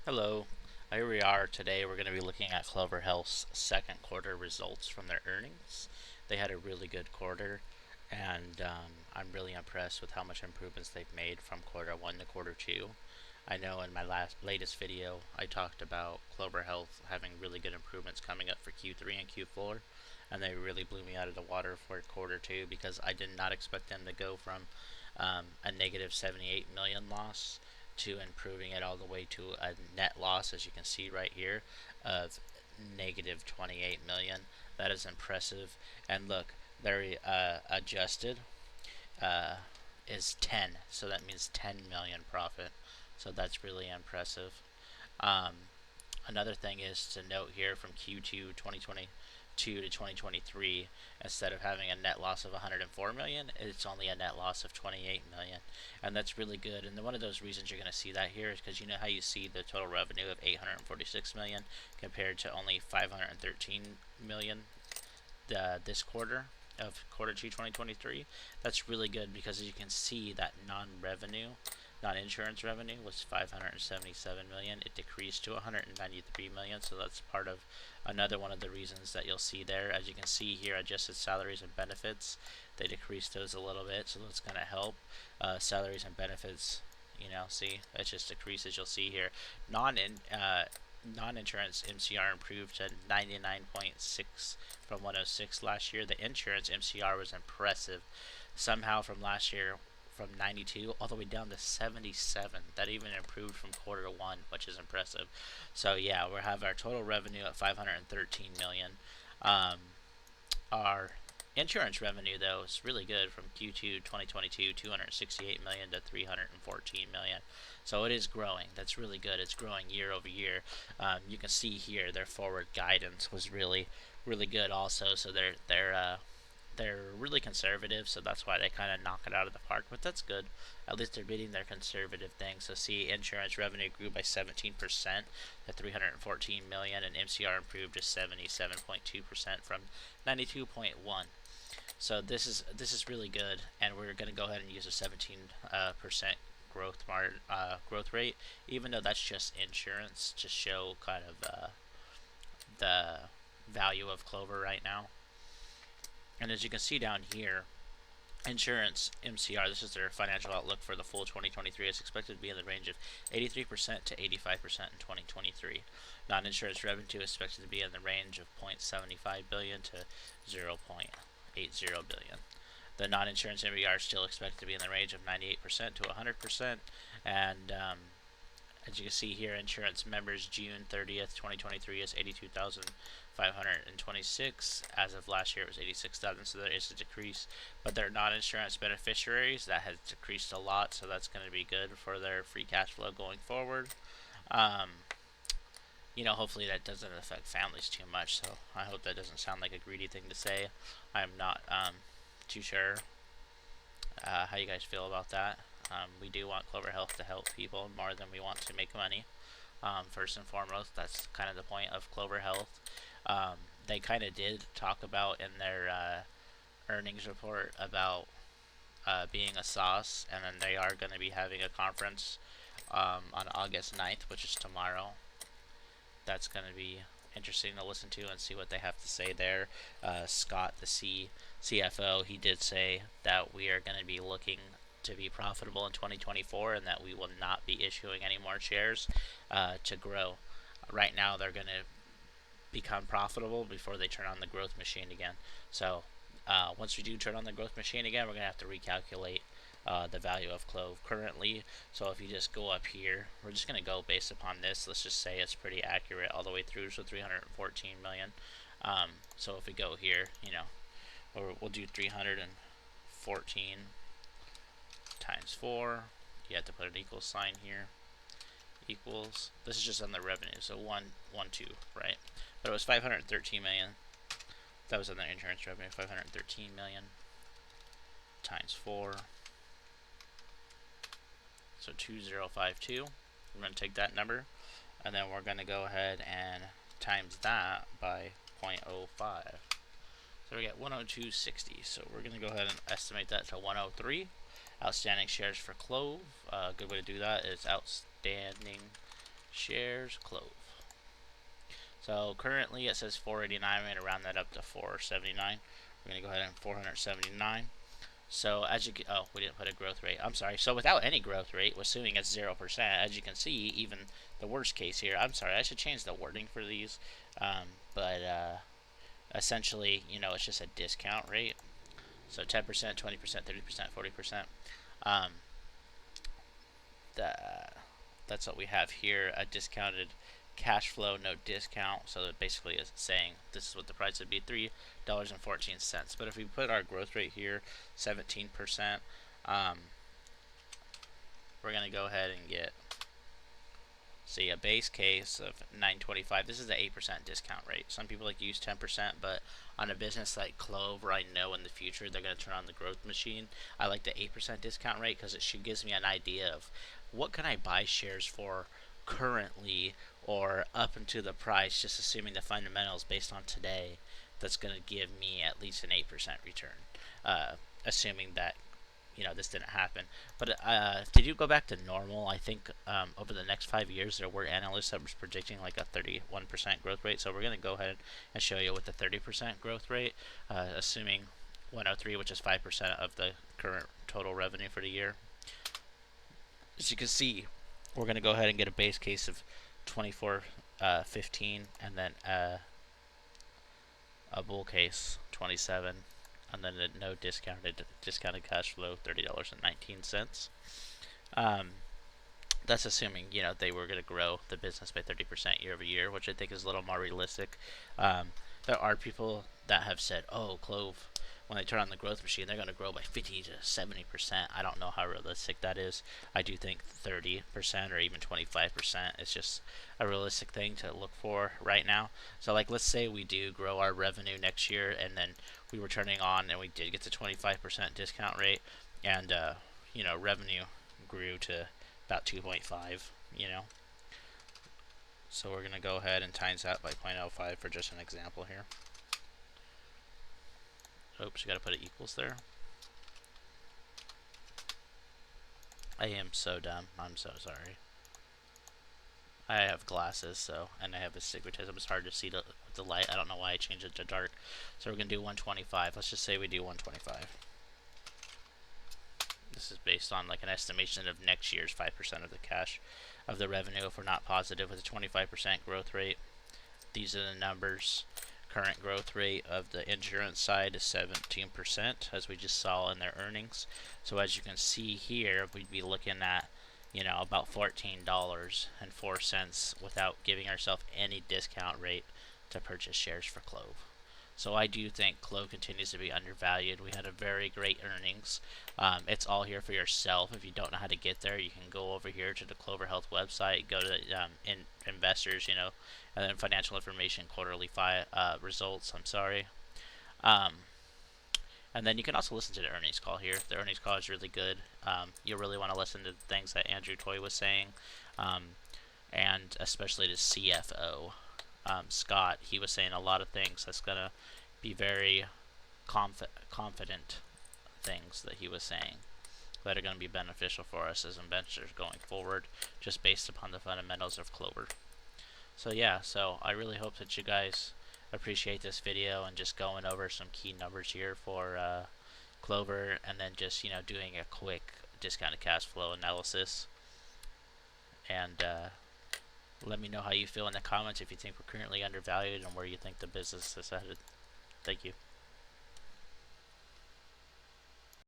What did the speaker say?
Hello, here we are today. We're going to be looking at Clover Health's second quarter results from their earnings. They had a really good quarter, and I'm really impressed with how much improvements they've made from quarter one to quarter two. I know in my latest video I talked about Clover Health having really good improvements coming up for Q3 and Q4, and they really blew me out of the water for quarter two because I did not expect them to go from a negative 78 million loss to improving it all the way to a net loss, as you can see right here, of negative 28 million. That is impressive. And look, their adjusted uh, is 10, so that means 10 million profit. So that's really impressive. Um, Another thing is to note here from Q2 2022 to 2023, instead of having a net loss of 104 million, it's only a net loss of 28 million, and that's really good. And one of those reasons you're going to see that here is because you know how you see the total revenue of 846 million compared to only 513 million this quarter of quarter two 2023. That's really good because as you can see that non-insurance revenue was 577 million. It decreased to 193 million, so that's part of another one of the reasons that you'll see there. As you can see here, adjusted salaries and benefits, they decreased those a little bit, so that's going to help. Salaries and benefits, see, it just decreases. You'll see here, non-insurance MCR improved to 99.6 from 106 last year. The insurance MCR was impressive. Somehow from last year, from 92 all the way down to 77. That even improved from quarter one, which is impressive. So yeah, we have our total revenue at 513 million. Our insurance revenue though is really good from Q2 2022 268 million to 314 million. So it is growing. That's really good. It's growing year over year. You can see here their forward guidance was really good also. So they're really conservative, so that's why they kind of knock it out of the park. But that's good. At least they're beating their conservative thing. So see, insurance revenue grew by 17% to 314 million, and MCR improved to 77.2% from 92.1. So this is really good, and we're going to go ahead and use a 17% growth rate, even though that's just insurance, to show kind of the value of Clover right now. And as you can see down here, insurance MCR, this is their financial outlook for the full 2023, is expected to be in the range of 83% to 85% in 2023. Non-insurance revenue is expected to be in the range of 0.75 billion to 0.80 billion. The non-insurance MBR is still expected to be in the range of 98% to 100%, and as you can see here, insurance members June 30th, 2023 is 82,526. As of last year, it was 86,000, so there is a decrease. But their non-insurance beneficiaries, that has decreased a lot, so that's going to be good for their free cash flow going forward. Hopefully that doesn't affect families too much, so I hope that doesn't sound like a greedy thing to say. I am not too sure how you guys feel about that. We do want Clover Health to help people more than we want to make money. First and foremost, that's kind of the point of Clover Health. They kind of did talk about in their earnings report about being a sauce, and then they are going to be having a conference on August 9th, which is tomorrow. That's going to be interesting to listen to and see what they have to say there. Scott, the CFO, he did say that we are going to be looking to be profitable in 2024 and that we will not be issuing any more shares to grow. Right now, they're going to become profitable before they turn on the growth machine again. So once we do turn on the growth machine again, we're going to have to recalculate the value of Clove currently. So if you just go up here, we're just going to go based upon this. Let's just say it's pretty accurate all the way through, so 314 million. So if we go here, we'll do 314 times 4. You have to put an equal sign here. Equals, this is just on the revenue, so 112, right? But it was 513 million. That was on the insurance revenue, 513 million times 4. So 2052. We're going to take that number, and then we're going to go ahead and times that by 0.05. So we get 102.60. So we're going to go ahead and estimate that to 103. Outstanding shares for Clove. A good way to do that is outstanding shares, Clove. So currently it says 489. We're going to round that up to 479. We're going to go ahead and 479. So as you can, oh, we didn't put a growth rate. I'm sorry. So without any growth rate, assuming it's 0%, as you can see, even the worst case here. I'm sorry, I should change the wording for these. But essentially, you know, it's just a discount rate. So 10%, 20%, 30%, 40%. That's what we have here. A discounted cash flow, no discount. So it basically is saying this is what the price would be, $3.14. But if we put our growth rate here, 17%, we're going to go ahead and get, see, a base case of 925. This is the 8% discount rate. Some people like to use 10%, but on a business like Clover, I know in the future they're going to turn on the growth machine. I like the 8% discount rate because it gives me an idea of what can I buy shares for currently or up into the price, just assuming the fundamentals based on today, that's going to give me at least an 8% return, assuming that, you know, this didn't happen. But did you go back to normal? I think over the next 5 years there were analysts that was predicting like a 31% growth rate. So we're going to go ahead and show you with the 30% growth rate, assuming 103, which is 5% of the current total revenue for the year. As you can see, we're going to go ahead and get a base case of 24.15, and then a bull case 27, and then a no discounted cash flow $30.19. That's assuming, you know, they were going to grow the business by 30% year over year, which I think is a little more realistic. There are people that have said, oh, Clove, when they turn on the growth machine, they're going to grow by 50 to 70%. I don't know how realistic that is. I do think 30% or even 25% is just a realistic thing to look for right now. So, like, let's say we do grow our revenue next year, and then we were turning on and we did get to 25% discount rate, and, you know, revenue grew to about 2.5, you know. So we're going to go ahead and times that by 0.05 for just an example here. Oops, you got to put it equals there. I am so dumb. I'm so sorry. I have glasses, so, and I have astigmatism. It's hard to see with the light. I don't know why I changed it to dark. So we're going to do 125. Let's just say we do 125. This is based on like an estimation of next year's 5% of the cash of the revenue if we're not positive with a 25% growth rate. These are the numbers. Current growth rate of the insurance side is 17%, as we just saw in their earnings. So as you can see here, we'd be looking at, you know, about $14.04 without giving ourselves any discount rate to purchase shares for Clove. So I do think Clove continues to be undervalued. We had a very great earnings. It's all here for yourself. If you don't know how to get there, you can go over here to the Clover Health website, go to the investors, you know, and then financial information, quarterly results. I'm sorry. And then you can also listen to the earnings call here. The earnings call is really good. You really want to listen to the things that Andrew Toy was saying, and especially the CFO. Scott, he was saying a lot of things that's going to be very confident things that he was saying that are going to be beneficial for us as investors going forward, just based upon the fundamentals of Clover. So yeah, so I really hope that you guys appreciate this video and just going over some key numbers here for Clover, and then just, you know, doing a quick discounted cash flow analysis. And let me know how you feel in the comments if you think we're currently undervalued and where you think the business is headed. Thank you.